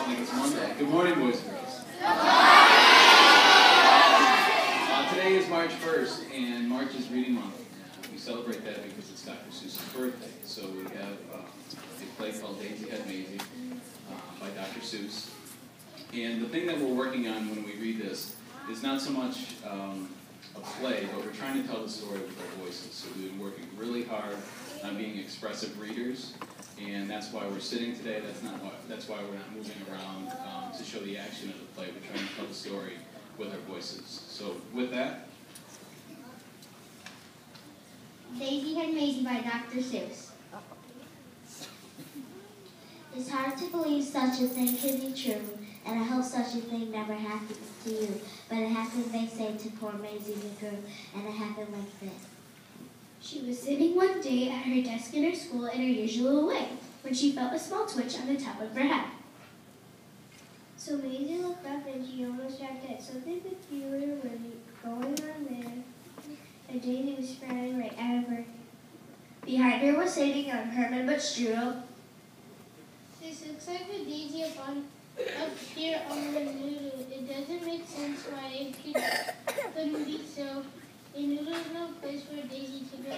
like it's Monday. Good morning, boys and girls. Today is March 1st, and March is Reading Month. We celebrate that because it's Dr. Seuss's birthday. So we have a play called Mayzie by Dr. Seuss. And the thing that we're working on when we read this is not so much a play, but we're trying to tell the story with our voices. So we've been working really hard on being expressive readers, and that's why we're sitting today. That's why we're not moving around to show the action of the play. We're trying to tell the story with our voices. So with that, Daisy and Mayzie by Dr. Seuss. It's hard to believe such a thing could be true, and I hope such a thing never happens to you. But it happened, they say, to poor Mayzie the girl, and it happened like this. She was sitting one day at her desk in her school in her usual way, when she felt a small twitch on the top of her head. So Mayzie looked up and she almost dropped it. Something peculiar was going on there. A daisy was sprouting right out of her. Behind her was sitting young Herman but Strudel. This looks like a daisy up here on the noodle. It doesn't make sense why it couldn't be so. A noodle is no place for a daisy to go.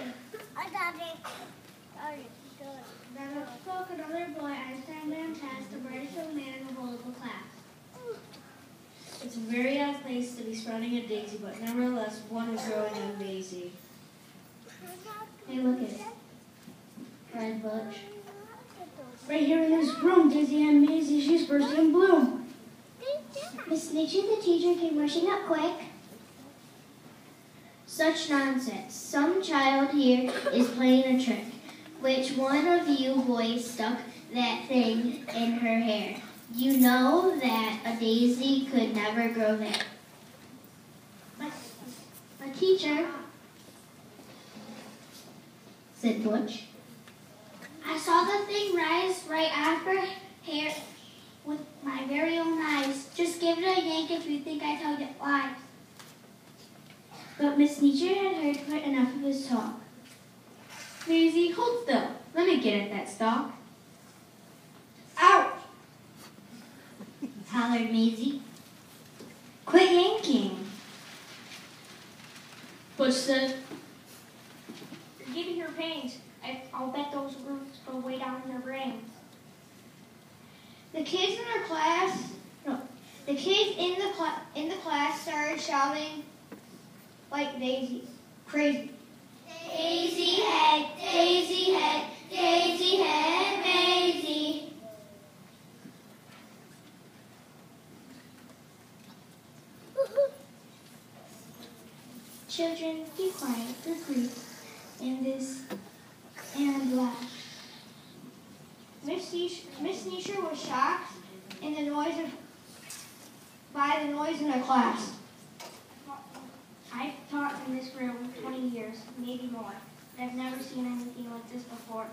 Then up spoke another boy, Einstein man passed, the brightest young man in the whole of the class. It's a very odd place to be sprouting a daisy, but nevertheless one is growing on Mayzie. Hey, look at it, cried Butch. Right here in this room, Daisy and Mayzie, she's bursting in bloom. Miss Nature, the teacher, came rushing up quick. Such nonsense. Some child here is playing a trick. Which one of you boys stuck that thing in her hair? You know that a daisy could never grow there. My teacher, said Butch. I saw the thing rise right out of her hair with my very own eyes. Just give it a yank if you think I told it lies. But Miss Nature had heard quite enough of his talk. Mayzie, hold still. Let me get at that stalk. Ouch! Hollered Mayzie. Quit yanking. Butch said, You're giving her pains. I'll bet those roots go way down in her brains. The kids in her class, the kids in the class started shouting like Daisy, crazy. Daisy head, Daisy head, Daisy head, Mayzie. Children, be quiet, agree, and laugh. Miss Nature was shocked by the noise in her class. I've taught in this room 20 years, maybe more. I've never seen anything like this before.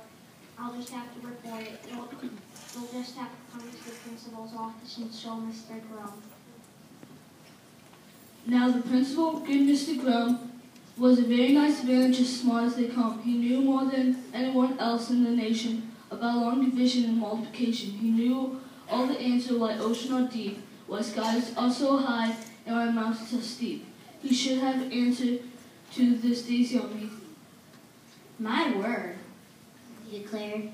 I'll just have to report it. You'll just have to come to the principal's office and show Mr. Grum. Now the principal, good Mr. Grum, was a very nice man, just smart as they come. He knew more than anyone else in the nation about long division and multiplication. He knew all the answers why ocean are deep, why skies are so high, and why mountains are steep. He should have answered to this daisy on me. my word. He declared.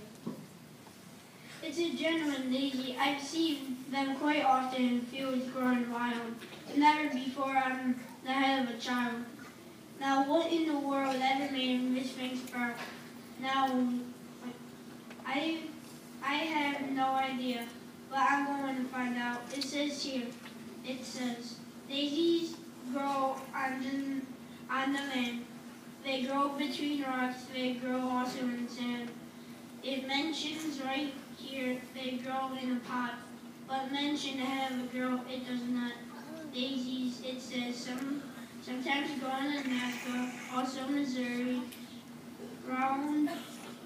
It's a genuine daisy. I've seen them quite often in fields growing wild. Never before on the head of a child. Now what in the world ever made Miss Finks sprout? Now, I have no idea, but I'm going to find out. It says here, daisies grow on the land. They grow between rocks. They grow also in sand. It mentions right here they grow in a pot, but mention the head of a girl, it does not. Daisies, it says, sometimes grow in Alaska, also Missouri, Round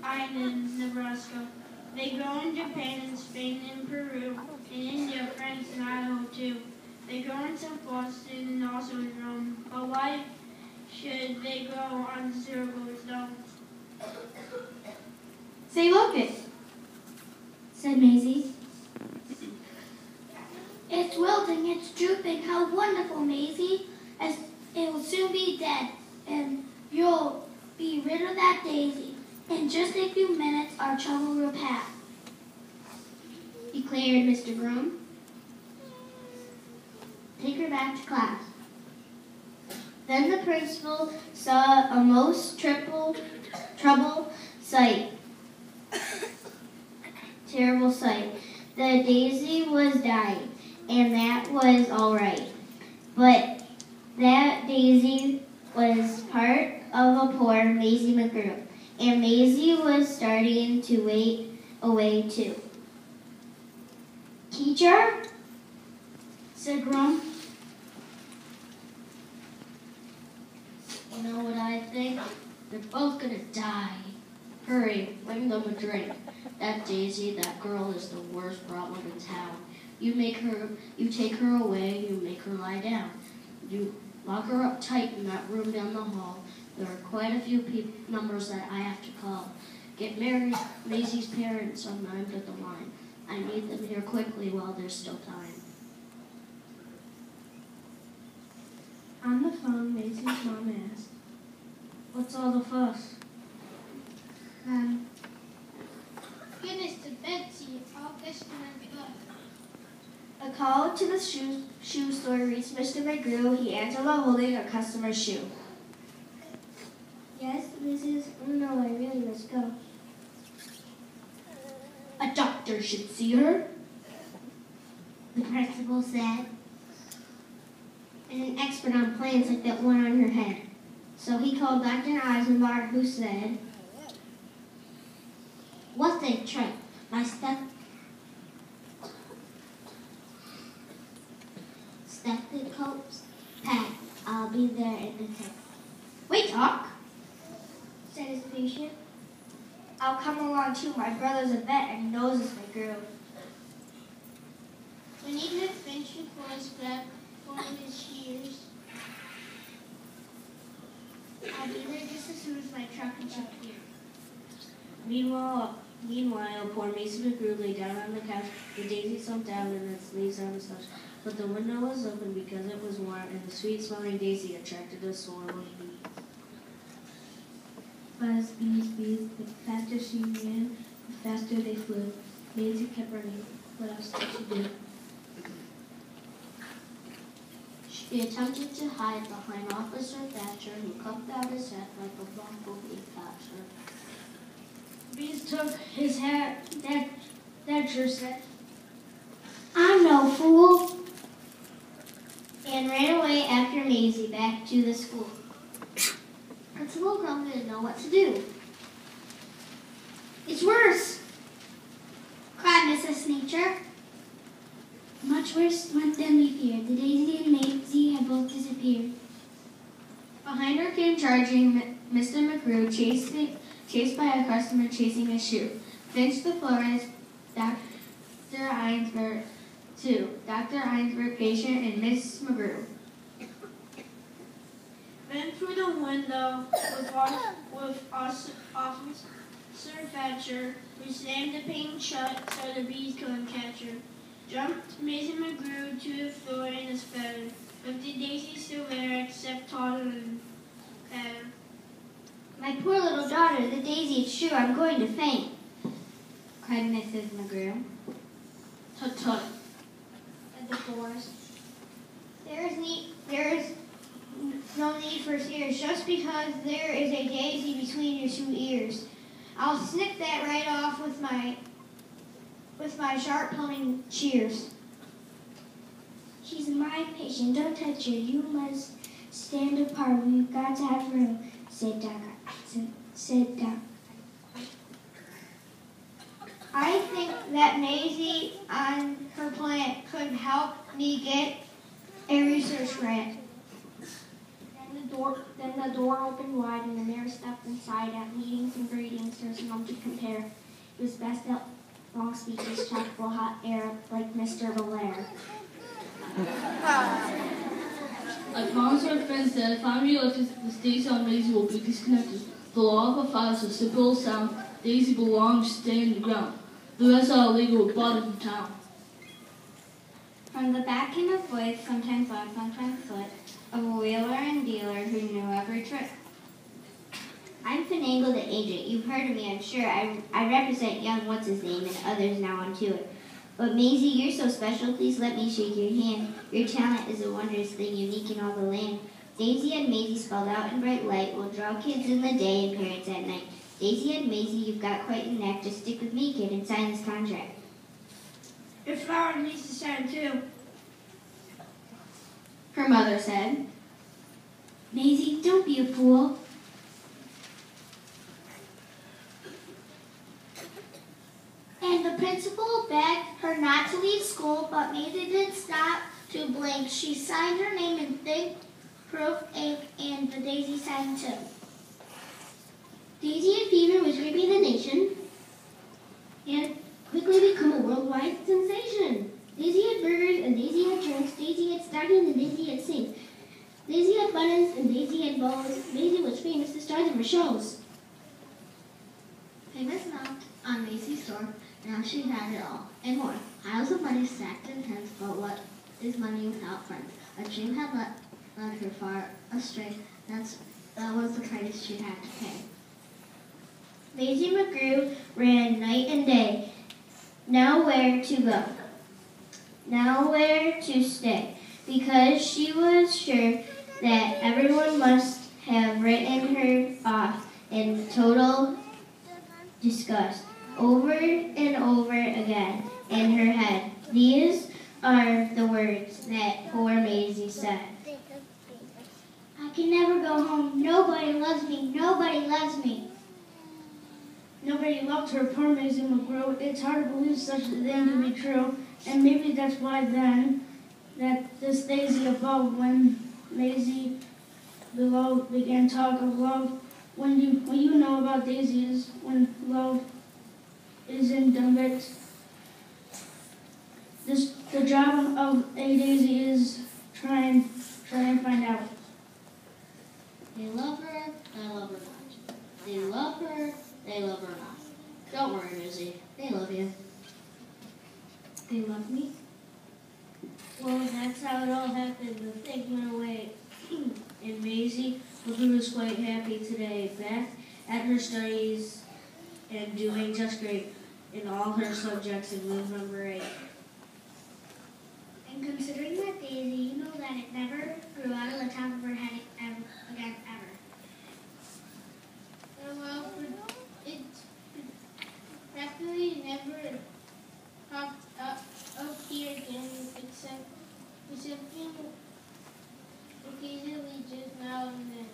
Island, Nebraska. They grow in Japan and Spain and Peru, in India, France, and Idaho too. They grow in St. Boston and also in Rome. But why should they grow on silver stones? Say, look it, said Mayzie. It's wilting, it's drooping. How wonderful, Mayzie. As it will soon be dead, and you'll be rid of that daisy. In just a few minutes, our trouble will pass, declared Mr. Groom. Take her back to class. Then the principal saw a most trouble sight. Terrible sight. The daisy was dying, and that was all right. But that daisy was part of a poor Mayzie McGrew, and Mayzie was starting to wait away too. Teacher, said Groom. You know what I think? They're both gonna die. Hurry, bring them a drink. That Daisy, that girl is the worst problem in town. You take her away, you make her lie down. You lock her up tight in that room down the hall. There are quite a few numbers that I have to call. Get Maisie's parents on the end of the line. I need them here quickly while there's still time. On the phone, Maisie's mom asked, "What's all the fuss?" Goodness to Betsy, all this and good. A call to the shoe store reached Mr. McGrew. He answered while holding a customer's shoe. Yes, Mrs. Oh no, I really must go. A doctor should see her. The principal said, and an expert on plants like that one on her head. So he called Dr. Eisenbar, who said, What's a trick? My stethoscope's packed. I'll be there in a tick. Wait, Doc, said his patient. I'll come along too. My brother's a vet and he knows this McGrew. When he had finished for his grab for his shears, I'll be there just as soon as my truck is up here. Meanwhile, poor Mayzie McGrew lay down on the couch, the daisy slumped down and its leaves on his touch. But the window was open because it was warm, and the sweet-smelling daisy attracted a swarm of bees. Buzz, bees, bees. The faster she ran, the faster they flew. Mayzie kept running. What else did she do? She attempted to hide behind Officer Thatcher, who cupped out his head like a bumblebee catcher. Bees took his hat, Thatcher said. I'm no fool. And ran away after Mayzie back to the school. Principal Crumb didn't know what to do. It's worse, cried Mrs. Sneacher. Much worse than we feared. The daisy and Mayzie had both disappeared. Behind her came charging Mr. McGrew, chased by a customer chasing a shoe. Finch the florist, Dr. Einsberg, too. Dr. Einsberg, patient, and Miss McGrew. Then through the window with Officer Thatcher, who slammed the pane shut so the bees couldn't catch her. Jumped Mayzie McGrew to the floor in his feather, with the daisy still there except taller and fatter. My poor little daughter, the daisy is sure I'm going to faint, cried Mrs. McGrew. Tut-tut, Said the florist. There is no need for tears, just because there is a daisy between your two ears. I'll snip that right off with my sharp plumbing shears. She's my patient. Don't touch her. You must stand apart. We've got to have room, said Doc. I think that Mayzie on her plant could help me get a research grant. Then the door opened wide and the mayor stepped inside. At meetings and greetings, there's none to compare. It was best that long speeches, chock-full hot air like Mr. Valere. I promised my friends that if I'm reelected, the Daisy on Mayzie will be disconnected. The law of a file is a simple sound. Daisy belongs to stay in the ground. The rest are illegal with bottom in town. From the back came a voice, sometimes loud, sometimes slight, of a wheeler and dealer who knew every trick. I'm Finagle the Agent. You've heard of me, I'm sure. I represent young What's-His-Name and others now onto it. But Mayzie, you're so special. Please let me shake your hand. Your talent is a wondrous thing, unique in all the land. Daisy and Mayzie spelled out in bright light will draw kids in the day and parents at night. Daisy and Mayzie, you've got quite a knack. Just stick with me, kid, and sign this contract. Your flower needs to sign too. Her mother said. Mayzie, don't be a fool. And the principal begged her not to leave school, but Mayzie didn't stop to blink. She signed her name in thick proof ink, and the daisy signed too. Daisy and Fever was gripping the nation and quickly become a worldwide sensation. Daisy had burgers and Daisy had drinks. Daisy had stockings and Daisy had sinks. Daisy had buttons and Daisy had bows. Mayzie was famous to stars of her shows. Famous knocked on Maisie's door. Now she had it all, and more. Piles of money stacked in tens, but what is money without friends? A dream had led her far astray. That was the price she had to pay. Mayzie McGrew ran night and day. Now where to go? Now where to stay? Because she was sure that everyone must have written her off in total disgust. Over and over again in her head. These are the words that poor Mayzie said. I can never go home. Nobody loves me. Nobody loves me. Nobody loved her, poor Mayzie McGrew. It's hard to believe such a thing to be true. And maybe that's why then, that this Daisy above, when Mayzie below began talk of love, when you know about Daisy is when love is in Dumbit. The job of a Daisy is try and find out. They love her not. They love her not. Don't worry, Mayzie. They love you. They love me? Well, that's how it all happened. The thing went away. And Mayzie, who was quite happy today, back at her studies and doing just great in all her subjects in move number 8. And considering that daisy, you know that it never grew out of the top of her head again, ever. Well, it practically never popped up here again, except occasionally just now and then.